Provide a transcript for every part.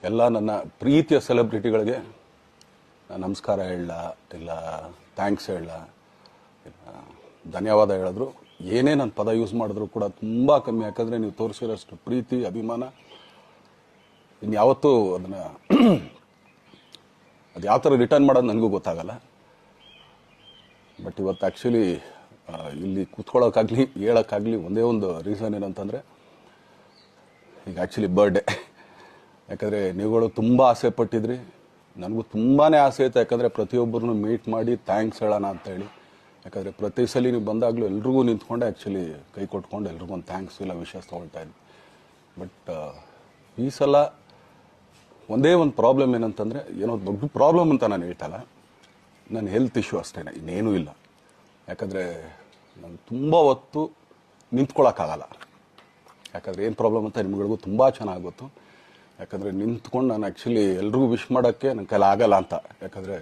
ಎಲ್ಲ ನನ್ನ ಪ್ರೀತಿಯ ಸೆಲೆಬ್ರಿಟಿಗಳಿಗೆ ನಮಸ್ಕಾರ ಹೇಳ ಇಲ್ಲ ಥ್ಯಾಂಕ್ಸ್ ಹೇಳ ಧನ್ಯವಾದ ಹೇಳಿದ್ರು ಏನೇ ನನ್ನ ಪದ ಯೂಸ್ ಮಾಡಿದ್ರು ಕೂಡ ತುಂಬ ಕಮ್ಮಿ. ಯಾಕಂದರೆ ನೀವು ತೋರಿಸಿರೋಷ್ಟು ಪ್ರೀತಿ ಅಭಿಮಾನ ಇನ್ಯಾವತ್ತೂ ಅದನ್ನು ಅದು ಯಾವ ಥರ ರಿಟರ್ನ್ ಮಾಡೋದು ನನಗೂ ಗೊತ್ತಾಗಲ್ಲ. ಬಟ್ ಇವತ್ತು ಆ್ಯಕ್ಚುಲಿ ಇಲ್ಲಿ ಕೂತ್ಕೊಳ್ಳೋಕ್ಕಾಗಲಿ ಹೇಳೋಕ್ಕಾಗಲಿ ಒಂದೇ ಒಂದು ರೀಸನ್ ಏನಂತಂದರೆ ಈಗ ಆ್ಯಕ್ಚುಲಿ ಬರ್ಡೇ. ಯಾಕಂದರೆ ನೀವುಗಳು ತುಂಬ ಆಸೆ ಪಟ್ಟಿದ್ರಿ, ನನಗೂ ತುಂಬಾ ಆಸೆ ಇತ್ತು. ಯಾಕಂದರೆ ಪ್ರತಿಯೊಬ್ಬರನ್ನು ಮೀಟ್ ಮಾಡಿ ಥ್ಯಾಂಕ್ಸ್ ಹೇಳೋಣ ಅಂತೇಳಿ. ಯಾಕಂದರೆ ಪ್ರತಿ ಸಲ ನೀವು ಬಂದಾಗಲೂ ಎಲ್ರಿಗೂ ನಿಂತ್ಕೊಂಡೆ ಆ್ಯಕ್ಚುಲಿ ಕೈ ಕೊಟ್ಕೊಂಡು ಎಲ್ರಿಗೂ ಒಂದು ಥ್ಯಾಂಕ್ಸ್ ಇಲ್ಲ ವಿಷಸ್ ತೊಗೊಳ್ತಾ ಇದ್ವಿ. ಬಟ್ ಈ ಸಲ ಒಂದೇ ಒಂದು ಪ್ರಾಬ್ಲಮ್ ಏನಂತಂದರೆ, ಏನೋ ದೊಡ್ಡ ಪ್ರಾಬ್ಲಮ್ ಅಂತ ನಾನು ಹೇಳ್ತಲ್ಲ, ನನ್ನ ಹೆಲ್ತ್ ಇಶ್ಯೂ ಅಷ್ಟೇ, ಇನ್ನೇನೂ ಇಲ್ಲ. ಯಾಕಂದರೆ ನಾನು ತುಂಬ ಹೊತ್ತು ನಿಂತ್ಕೊಳ್ಳೋಕ್ಕಾಗಲ್ಲ. ಯಾಕಂದರೆ ಏನು ಪ್ರಾಬ್ಲಮ್ ಅಂತ ನಿಮ್ಗಳಿಗೂ ತುಂಬ ಚೆನ್ನಾಗಿ ಗೊತ್ತು. ಯಾಕಂದರೆ ನಿಂತ್ಕೊಂಡು ನಾನು ಆ್ಯಕ್ಚುಲಿ ಎಲ್ರಿಗೂ ವಿಶ್ ಮಾಡೋಕ್ಕೆ ನನ್ನ ಕೈಲಿ ಆಗಲ್ಲ ಅಂತ. ಯಾಕಂದರೆ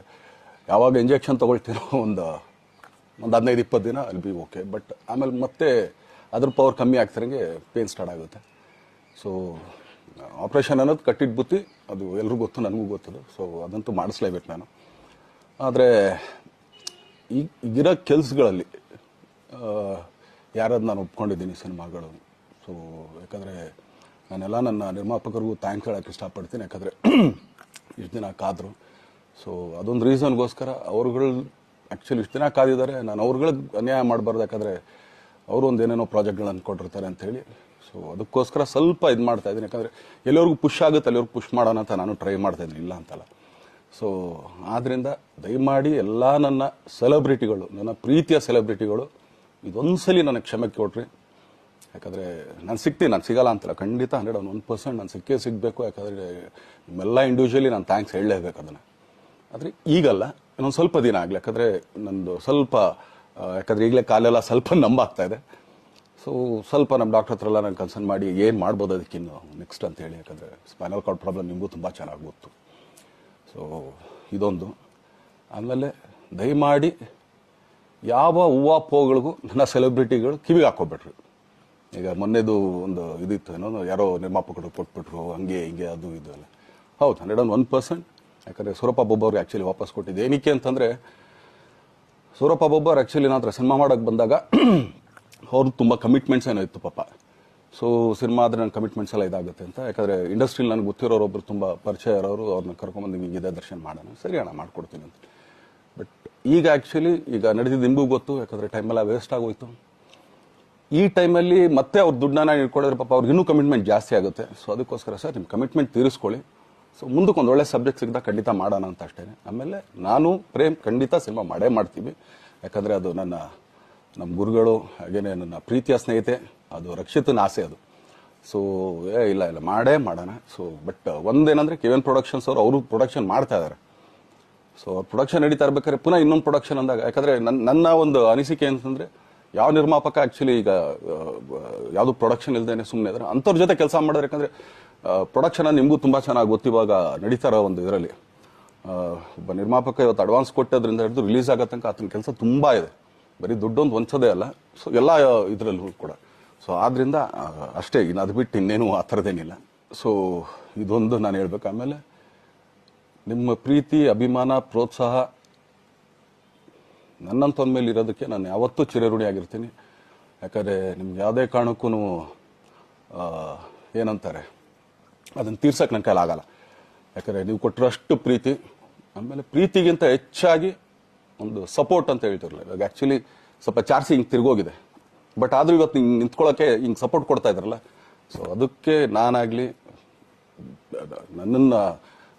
ಯಾವಾಗ ಇಂಜೆಕ್ಷನ್ ತೊಗೊಳ್ತೀನೋ ಒಂದು 15-20 ದಿನ ಅಲ್ಲಿ ಬಿ ಓಕೆ. ಬಟ್ ಆಮೇಲೆ ಮತ್ತೆ ಅದ್ರ ಪವರ್ ಕಮ್ಮಿ ಆಗ್ತಿರಂಗೆ ಪೇನ್ ಸ್ಟಾರ್ಟ್ ಆಗುತ್ತೆ. ಸೊ ಆಪ್ರೇಷನ್ ಅನ್ನೋದು ಕಟ್ಟಿಟ್ಟು ಬುತ್ತಿ, ಅದು ಎಲ್ರಿಗೂ ಗೊತ್ತು, ನನಗೂ ಗೊತ್ತದು. ಸೊ ಅದಂತೂ ಮಾಡಿಸ್ಲೇಬೇಕು ನಾನು. ಆದರೆ ಈಗಿರೋ ಕೆಲಸಗಳಲ್ಲಿ ಯಾರಾದ್ರು ನಾನು ಒಪ್ಕೊಂಡಿದ್ದೀನಿ ಸಿನಿಮಾಗಳು. ಸೊ ಯಾಕಂದರೆ ನಾನೆಲ್ಲ ನನ್ನ ನಿರ್ಮಾಪಕರಿಗೂ ಥ್ಯಾಂಕ್ಸ್ ಹೇಳೋಕ್ಕೆ ಇಷ್ಟಪಡ್ತೀನಿ. ಯಾಕಂದರೆ ಇಷ್ಟು ದಿನ ಕಾದರು. ಸೊ ಅದೊಂದು ರೀಸನ್ಗೋಸ್ಕರ ಅವ್ರುಗಳು ಆ್ಯಕ್ಚುಲಿ ಇಷ್ಟು ದಿನ ಕಾದಿದ್ದಾರೆ. ನಾನು ಅವ್ರುಗಳಿಗೆ ಅನ್ಯಾಯ ಮಾಡಬಾರ್ದು. ಯಾಕಂದರೆ ಅವರು ಒಂದು ಏನೇನೋ ಪ್ರಾಜೆಕ್ಟ್ಗಳು ಅಂದ್ಕೊಂಡಿರ್ತಾರೆ ಅಂಥೇಳಿ. ಸೊ ಅದಕ್ಕೋಸ್ಕರ ಸ್ವಲ್ಪ ಇದು ಮಾಡ್ತಾಯಿದ್ದೀನಿ. ಯಾಕಂದರೆ ಎಲ್ಲಿವರೆಗೂ ಪುಷ್ ಆಗುತ್ತೆ ಅಲ್ಲಿವರೆಗೂ ಪುಷ್ ಮಾಡೋಣ ಅಂತ ನಾನು ಟ್ರೈ ಮಾಡ್ತಾಯಿದ್ದೀನಿ, ಇಲ್ಲ ಅಂತಲ್ಲ. ಸೊ ಆದ್ದರಿಂದ ದಯಮಾಡಿ ಎಲ್ಲ ನನ್ನ ಸೆಲೆಬ್ರಿಟಿಗಳು, ನನ್ನ ಪ್ರೀತಿಯ ಸೆಲೆಬ್ರಿಟಿಗಳು, ಇದೊಂದು ಸಲ ನನಗೆ ಕ್ಷಮೆ ಕೊಡ್ರಿ. ಯಾಕಂದರೆ ನಾನು ಸಿಗ್ತೀನಿ, ನಾನು ಸಿಗಲ್ಲ ಅಂತಲ್ಲ, ಖಂಡಿತ 101% ನಾನು ಸಿಗಬೇಕು. ಯಾಕಂದರೆ ನಿಮ್ಮೆಲ್ಲ ಇಂಡಿವಿಜುವಲಿ ನಾನು ಥ್ಯಾಂಕ್ಸ್ ಹೇಳಲೇಬೇಕು ಅದನ್ನು. ಆದರೆ ಈಗಲ್ಲ, ಇನ್ನೊಂದು ಸ್ವಲ್ಪ ದಿನ ಆಗಲಿ. ಯಾಕಂದರೆ ನಂದು ಸ್ವಲ್ಪ ಯಾಕಂದರೆ ಈಗಲೇ ಕಾಲೆಲ್ಲ ಸ್ವಲ್ಪ ನಂಬಾಗ್ತಾ ಇದೆ. ಸೊ ಸ್ವಲ್ಪ ನಮ್ಮ ಡಾಕ್ಟರ್ ಹತ್ರ ಎಲ್ಲ ನಾನು ಕನ್ಸರ್ನ್ ಮಾಡಿ ಏನು ಮಾಡ್ಬೋದು ಅದಕ್ಕಿನ್ನು ನೆಕ್ಸ್ಟ್ ಅಂತೇಳಿ. ಯಾಕಂದರೆ ಸ್ಪೈನಲ್ ಕಾರ್ಡ್ ಪ್ರಾಬ್ಲಮ್ ನಿಮಗೂ ತುಂಬ ಚೆನ್ನಾಗಿ ಗೊತ್ತು. ಸೊ ಇದೊಂದು. ಆಮೇಲೆ ದಯಮಾಡಿ ಯಾವ ಹೂವು ನನ್ನ ಸೆಲೆಬ್ರಿಟಿಗಳು ಕಿವಿಗೆ ಹಾಕೋಬಿಟ್ರು. ಈಗ ಮೊನ್ನೆದು ಒಂದು ಇದಿತ್ತು, ಏನೋ ಯಾರೋ ನಿರ್ಮಾಪಕರು ಕೊಟ್ಬಿಟ್ರು, ಹಂಗೆ ಹಿಂಗೆ ಅದು ಇದು ಎಲ್ಲ. ಹೌದು, 101%. ಯಾಕಂದರೆ ಸೂರಪ್ಪ ಬೊಬ್ಬವ್ರಿಗೆ ಆ್ಯಕ್ಚುಲಿ ವಾಪಸ್ ಕೊಟ್ಟಿದ್ದು ಏನಕ್ಕೆ ಅಂತಂದರೆ, ಸೂರಪ್ಪ ಬೊಬ್ಬರು ಆ್ಯಕ್ಚುಲಿ ನಾನು ಸಿನಿಮಾ ಮಾಡೋಕ್ಕೆ ಬಂದಾಗ ಅವ್ರು ತುಂಬ ಕಮಿಟ್ಮೆಂಟ್ಸ್ ಏನೋ ಇತ್ತು ಪಾಪ. ಸೊ ಸಿನಿಮಾ ಆದರೆ ನನ್ನ ಕಮಿಟ್ಮೆಂಟ್ಸ್ ಎಲ್ಲ ಇದಾಗುತ್ತೆ ಅಂತ. ಯಾಕಂದರೆ ಇಂಡಸ್ಟ್ರಿಲಿ ನನಗೆ ಗೊತ್ತಿರೋರೊಬ್ಬರು ತುಂಬ ಪರಿಚಯ ಇರೋರು, ಅವ್ರನ್ನ ಕರ್ಕೊಂಬಂದು ಹಿಂಗಿದೆ ದರ್ಶನ ಮಾಡೋಣ, ಸರಿ ಅಣ್ಣ ಮಾಡ್ಕೊಡ್ತೀನಿ ಅಂತ. ಬಟ್ ಈಗ ಆ್ಯಕ್ಚುಲಿ ಈಗ ನಡೆದಿದ್ದು ನಿಮಗೂ ಗೊತ್ತು. ಯಾಕಂದರೆ ಟೈಮೆಲ್ಲ ವೇಸ್ಟ್ ಆಗೋಯ್ತು. ಈ ಟೈಮಲ್ಲಿ ಮತ್ತೆ ಅವ್ರ ದುಡ್ಡನ್ನ ಇಟ್ಕೊಳ್ಳೋದ್ರೆ ಪಾಪ ಅವ್ರಿಗೆ ಇನ್ನೂ ಕಮಿಟ್ಮೆಂಟ್ ಜಾಸ್ತಿ ಆಗುತ್ತೆ. ಸೊ ಅದಕ್ಕೋಸ್ಕರ ಸರ್ ನಿಮ್ಮ ಕಮಿಟ್ಮೆಂಟ್ ತೀರಿಸ್ಕೊಳ್ಳಿ. ಸೊ ಮುಂದಕ್ಕೆ ಒಂದು ಒಳ್ಳೆ ಸಬ್ಜೆಕ್ಟ್ ಸಿಗ್ದಾಗ ಖಂಡಿತ ಮಾಡೋಣ ಅಂತ ಅಷ್ಟೇ. ಆಮೇಲೆ ನಾನು ಪ್ರೇಮ್ ಖಂಡಿತ ಸಿನಿಮಾ ಮಾಡೇ ಮಾಡ್ತೀವಿ. ಯಾಕಂದರೆ ಅದು ನಮ್ಮ ಗುರುಗಳು, ಹಾಗೇನೆ ನನ್ನ ಪ್ರೀತಿಯ ಸ್ನೇಹಿತೆ, ಅದು ರಕ್ಷಿತನ ಆಸೆ ಅದು. ಸೊ ಇಲ್ಲ ಮಾಡೇ ಮಾಡೋಣ. ಸೊ ಬಟ್ ಒಂದೇನಂದರೆ KVN ಪ್ರೊಡಕ್ಷನ್ಸ್ ಅವರು ಪ್ರೊಡಕ್ಷನ್ ಮಾಡ್ತಾ ಇದ್ದಾರೆ. ಸೊ ಅವ್ರ ಪ್ರೊಡಕ್ಷನ್ ನಡೀತಾ ಇರ್ಬೇಕಾದ್ರೆ ಪುನಃ ಇನ್ನೊಂದು ಪ್ರೊಡಕ್ಷನ್ ಅಂದಾಗ, ಯಾಕಂದರೆ ನನ್ನ ಒಂದು ಅನಿಸಿಕೆ ಅಂತಂದರೆ, ಯಾವ ನಿರ್ಮಾಪಕ ಆ್ಯಕ್ಚುಲಿ ಈಗ ಯಾವುದು ಪ್ರೊಡಕ್ಷನ್ ಇಲ್ಲದೇನೆ ಸುಮ್ಮನೆ ಇದ್ದಾರೆ ಅಂಥವ್ರ ಜೊತೆ ಕೆಲಸ ಮಾಡೋರು. ಯಾಕಂದರೆ ಪ್ರೊಡಕ್ಷನ್ ನಿಮಗೂ ತುಂಬ ಚೆನ್ನಾಗಿ ಗೊತ್ತು. ಇವಾಗ ನಡೀತಾ ಇರೋ ಒಂದು ಇದರಲ್ಲಿ ಒಬ್ಬ ನಿರ್ಮಾಪಕ ಇವತ್ತು ಅಡ್ವಾನ್ಸ್ ಕೊಟ್ಟೋದ್ರಿಂದ ಹಿಡಿದು ರಿಲೀಸ್ ಆಗೋ ತನಕ ಆತನ ಕೆಲಸ ತುಂಬ ಇದೆ. ಬರೀ ದುಡ್ಡೊಂದು ಹೊಂಚೋದೇ ಅಲ್ಲ, ಸೊ ಎಲ್ಲ ಇದರಲ್ಲೂ ಕೂಡ. ಸೊ ಆದ್ದರಿಂದ ಅಷ್ಟೇ, ಇನ್ನು ಅದು ಬಿಟ್ಟು ಇನ್ನೇನು ಆ ಥರದ್ದೇನಿಲ್ಲ. ಸೊ ಇದೊಂದು ನಾನು ಹೇಳ್ಬೇಕು. ಆಮೇಲೆ ನಿಮ್ಮ ಪ್ರೀತಿ, ಅಭಿಮಾನ, ಪ್ರೋತ್ಸಾಹ ನನ್ನಂಥವ್ರ ಮೇಲೆ ಇರೋದಕ್ಕೆ ನಾನು ಯಾವತ್ತೂ ಚಿರಋಣಿಯಾಗಿರ್ತೀನಿ. ಯಾಕಂದರೆ ನಿಮ್ಗೆ ಯಾವುದೇ ಕಾರಣಕ್ಕೂ ಏನಂತಾರೆ ಅದನ್ನು ತೀರ್ಸೋಕ್ಕೆ ನನ್ನ ಕೈಲಾಗಲ್ಲ. ಯಾಕಂದರೆ ನೀವು ಕೊಟ್ಟಿರೋಷ್ಟು ಪ್ರೀತಿ, ಆಮೇಲೆ ಪ್ರೀತಿಗಿಂತ ಹೆಚ್ಚಾಗಿ ಒಂದು ಸಪೋರ್ಟ್ ಅಂತ ಹೇಳ್ತಿರಲ್ಲ. ಇವಾಗ ಆ್ಯಕ್ಚುಲಿ ಸ್ವಲ್ಪ ಚಾರ್ಜಿ ಹಿಂಗೆ ತಿರ್ಗೋಗಿದೆ. ಬಟ್ ಆದರೂ ಇವತ್ತು ಹಿಂಗೆ ನಿಂತ್ಕೊಳ್ಳೋಕ್ಕೆ ಹಿಂಗೆ ಸಪೋರ್ಟ್ ಕೊಡ್ತಾ ಇದ್ದಾರಲ್ಲ. ಸೊ ಅದಕ್ಕೆ ನಾನಾಗಲಿ ನನ್ನನ್ನು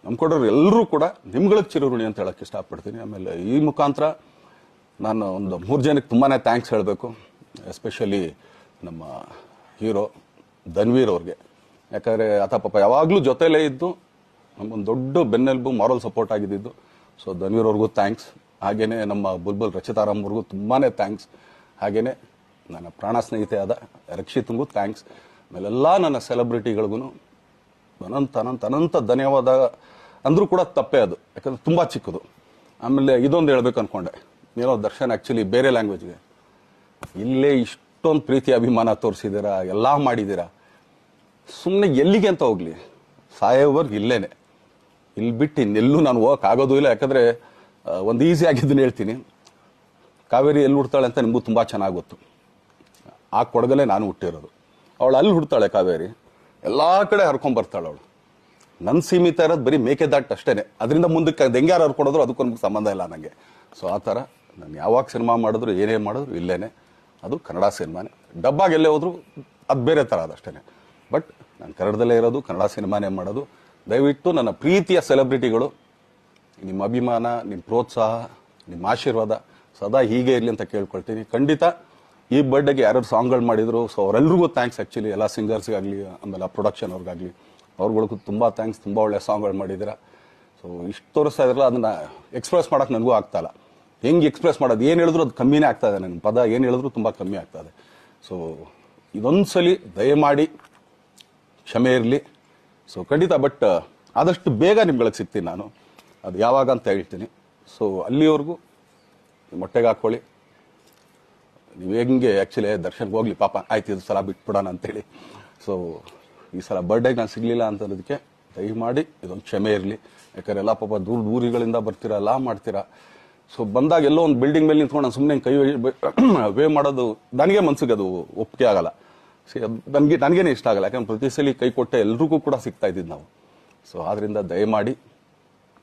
ನಂಬ್ಕೊಡೋರು ಎಲ್ಲರೂ ಕೂಡ ನಿಮ್ಗಳಿಗೆ ಚಿರಋಣಿ ಅಂತ ಹೇಳೋಕ್ಕೆ ಇಷ್ಟಪಡ್ತೀನಿ. ಆಮೇಲೆ ಈ ಮುಖಾಂತರ ನಾನು ಒಂದು 3 ಜನಕ್ಕೆ ತುಂಬಾ ಥ್ಯಾಂಕ್ಸ್ ಹೇಳಬೇಕು. ಎಸ್ಪೆಷಲಿ ನಮ್ಮ ಹೀರೋ ಧನ್ವೀರ್ ಅವ್ರಿಗೆ. ಯಾಕಂದರೆ ಆತ ಪಾಪ ಯಾವಾಗಲೂ ಜೊತೆಲೇ ಇದ್ದು ನಮಗೊಂದು ದೊಡ್ಡ ಬೆನ್ನೆಲುಬು, ಮಾರಲ್ ಸಪೋರ್ಟ್ ಆಗಿದ್ದು. ಸೊ ಧನ್ವೀರ್ ಅವ್ರಿಗೂ ಥ್ಯಾಂಕ್ಸ್. ಹಾಗೆಯೇ ನಮ್ಮ ಬುಲ್ಬುಲ್ ರಚಿತಾರಾಮ್ ಅವ್ರಿಗೂ ತುಂಬಾ ಥ್ಯಾಂಕ್ಸ್. ಹಾಗೆಯೇ ನನ್ನ ಪ್ರಾಣ ಸ್ನೇಹಿತೆ ಆದ ರಕ್ಷಿತ್ಗೂ ಥ್ಯಾಂಕ್ಸ್. ಆಮೇಲೆಲ್ಲ ನನ್ನ ಸೆಲೆಬ್ರಿಟಿಗಳಿಗೂ ಅನಂತ ಧನ್ಯವಾದ ಅಂದರೂ ಕೂಡ ತಪ್ಪೇ ಅದು. ಯಾಕಂದರೆ ತುಂಬ ಚಿಕ್ಕದು. ಆಮೇಲೆ ಇದೊಂದು ಹೇಳ್ಬೇಕು ಅಂದ್ಕೊಂಡೆ, ಏನೋ ದರ್ಶನ್ ಆ್ಯಕ್ಚುಲಿ ಬೇರೆ ಲ್ಯಾಂಗ್ವೇಜ್ಗೆ ಇಲ್ಲೇ ಇಷ್ಟೊಂದು ಪ್ರೀತಿ ಅಭಿಮಾನ ತೋರಿಸಿದ್ದೀರಾ, ಎಲ್ಲ ಮಾಡಿದ್ದೀರಾ, ಸುಮ್ಮನೆ ಎಲ್ಲಿಗೆ ಅಂತ ಹೋಗಲಿ. ಸಾಯೋವರೆಗೂ ಇಲ್ಲೇನೆ, ಇಲ್ಲಿ ಬಿಟ್ಟು ಇನ್ನೆಲ್ಲೂ ನಾನು ಹೋಗೋಕ್ಕಾಗೋದು ಇಲ್ಲ. ಯಾಕಂದರೆ ಒಂದು ಈಸಿ ಆಗಿದ್ದನ್ನು ಹೇಳ್ತೀನಿ, ಕಾವೇರಿ ಎಲ್ಲಿ ಹುಡ್ತಾಳೆ ಅಂತ ನಿಮಗೂ ತುಂಬ ಚೆನ್ನಾಗಿ ಗೊತ್ತು. ಆ ಕೊಡಗಲ್ಲೇ ನಾನು ಹುಟ್ಟಿರೋದು. ಅವಳು ಅಲ್ಲಿ ಹುಡ್ತಾಳೆ ಕಾವೇರಿ, ಎಲ್ಲ ಕಡೆ ಹರ್ಕೊಂಡ್ಬರ್ತಾಳೆ ಅವಳು. ನನ್ನ ಸೀಮಿತ ಇರೋದು ಬರೀ ಮೇಕೆದಾಟ್ ಅಷ್ಟೇ, ಅದರಿಂದ ಮುಂದಕ್ಕೆ ಅದು ಹೆಂಗ್ಯಾರು ಹರ್ಕೊಡೋದ್ರು ಅದಕ್ಕೊಂದು ಸಂಬಂಧ ಇಲ್ಲ ನನಗೆ. ಸೊ ಆ ಥರ ನಾನು ಯಾವಾಗ ಸಿನಿಮಾ ಮಾಡಿದ್ರು ಏನೇ ಮಾಡಿದ್ರು ಇಲ್ಲೇನೆ, ಅದು ಕನ್ನಡ ಸಿನಿಮಾನೇ. ಡಬ್ಬಾಗಿ ಎಲ್ಲೇ ಹೋದ್ರು ಅದು ಬೇರೆ ಥರ ಅದಷ್ಟೇ. ಬಟ್ ನಾನು ಕನ್ನಡದಲ್ಲೇ ಇರೋದು, ಕನ್ನಡ ಸಿನಿಮಾನೇ ಮಾಡೋದು. ದಯವಿಟ್ಟು ನನ್ನ ಪ್ರೀತಿಯ ಸೆಲೆಬ್ರಿಟಿಗಳು, ನಿಮ್ಮ ಅಭಿಮಾನ, ನಿಮ್ಮ ಪ್ರೋತ್ಸಾಹ, ನಿಮ್ಮ ಆಶೀರ್ವಾದ ಸದಾ ಹೀಗೆ ಇರಲಿ ಅಂತ ಕೇಳ್ಕೊಳ್ತೀನಿ. ಖಂಡಿತ ಈ ಬರ್ಡೇಗೆ ಯಾರ್ಯಾರು ಸಾಂಗ್ಗಳು ಮಾಡಿದ್ರು, ಸೊ ಅವರೆಲ್ರಿಗೂ ಥ್ಯಾಂಕ್ಸ್. ಆ್ಯಕ್ಚುಲಿ ಎಲ್ಲ ಸಿಂಗರ್ಸ್ಗಾಗಲಿ, ಆಮೇಲೆ ಪ್ರೊಡಕ್ಷನ್ ಅವ್ರಿಗಾಗಲಿ, ಅವ್ರುಗಳಿಗೂ ತುಂಬ ಥ್ಯಾಂಕ್ಸ್. ತುಂಬ ಒಳ್ಳೆ ಸಾಂಗ್ಗಳು ಮಾಡಿದ್ದೀರಾ. ಸೊ ಇಷ್ಟು ತೋರಿಸ್ತಾ ಇದ್ರಲ್ಲ, ಅದನ್ನು ಎಕ್ಸ್ಪ್ರೆಸ್ ಮಾಡೋಕ್ಕೆ ನನಗೂ ಆಗ್ತಾಯಿಲ್ಲ. ಹೆಂಗೆ ಎಕ್ಸ್ಪ್ರೆಸ್ ಮಾಡೋದು, ಏನು ಹೇಳಿದ್ರು ಅದು ಕಮ್ಮಿನೇ ಆಗ್ತಾಯಿದೆ. ನನ್ನ ಪದ ಏನು ಹೇಳಿದ್ರು ತುಂಬ ಕಮ್ಮಿ ಆಗ್ತಾಯಿದೆ. ಸೊ ಇದೊಂದು ಸಲ ದಯಮಾಡಿ ಕ್ಷಮೆ ಇರಲಿ. ಸೊ ಖಂಡಿತ, ಬಟ್ ಆದಷ್ಟು ಬೇಗ ನಿಮ್ಗಳಿಗೆ ಸಿಗ್ತೀನಿ ನಾನು, ಅದು ಯಾವಾಗ ಅಂತ ಹೇಳ್ತೀನಿ. ಸೊ ಅಲ್ಲಿವರೆಗೂ ಮೊಟ್ಟೆಗೆ ಹಾಕ್ಕೊಳ್ಳಿ. ನೀವು ಹೆಂಗೆ ಆ್ಯಕ್ಚುಲಿ ದರ್ಶನ್ಗೆ ಹೋಗ್ಲಿ ಪಾಪ, ಆಯ್ತು ಇದು ಸಲ ಬಿಟ್ಬಿಡೋಣ ಅಂತೇಳಿ. ಸೊ ಈ ಸಲ ಬರ್ಡೇಗೆ ನಾನು ಸಿಗಲಿಲ್ಲ ಅಂತಂದಕ್ಕೆ ದಯಮಾಡಿ ಇದೊಂದು ಕ್ಷಮೆ ಇರಲಿ. ಯಾಕಂದ್ರೆ ಎಲ್ಲ ಪಾಪ ದೂರಗಳಿಂದ ಬರ್ತೀರಾ, ಎಲ್ಲ ಮಾಡ್ತೀರಾ. ಸೊ ಬಂದಾಗ ಎಲ್ಲೋ ಒಂದು ಬಿಲ್ಡಿಂಗ್ ಮೇಲೆ ನಿಂತ್ಕೊಂಡು ನಾನು ಸುಮ್ಮನೆ ಕೈ ವೇ ಮಾಡೋದು ನನಗೆ ಮನ್ಸಿಗೆ ಅದು ಒಪ್ಪಿಗೆ ಆಗಲ್ಲ. ನನಗೇನೆ ಇಷ್ಟ ಆಗಲ್ಲ. ಯಾಕಂದ್ರೆ ಪ್ರತಿ ಸಲ ಕೈ ಕೊಟ್ಟೆ ಎಲ್ರಿಗೂ ಕೂಡ ಸಿಗ್ತಾ ಇದ್ದಿದ್ದು ನಾವು. ಸೊ ಆದ್ರಿಂದ ದಯಮಾಡಿ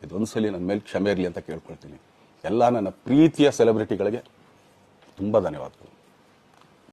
ಇದೊಂದು ಸಲ ನನ್ನ ಮೇಲೆ ಕ್ಷಮೆ ಇರಲಿ ಅಂತ ಕೇಳ್ಕೊಳ್ತೀನಿ. ಎಲ್ಲ ನನ್ನ ಪ್ರೀತಿಯ ಸೆಲೆಬ್ರಿಟಿಗಳಿಗೆ ತುಂಬ ಧನ್ಯವಾದಗಳು.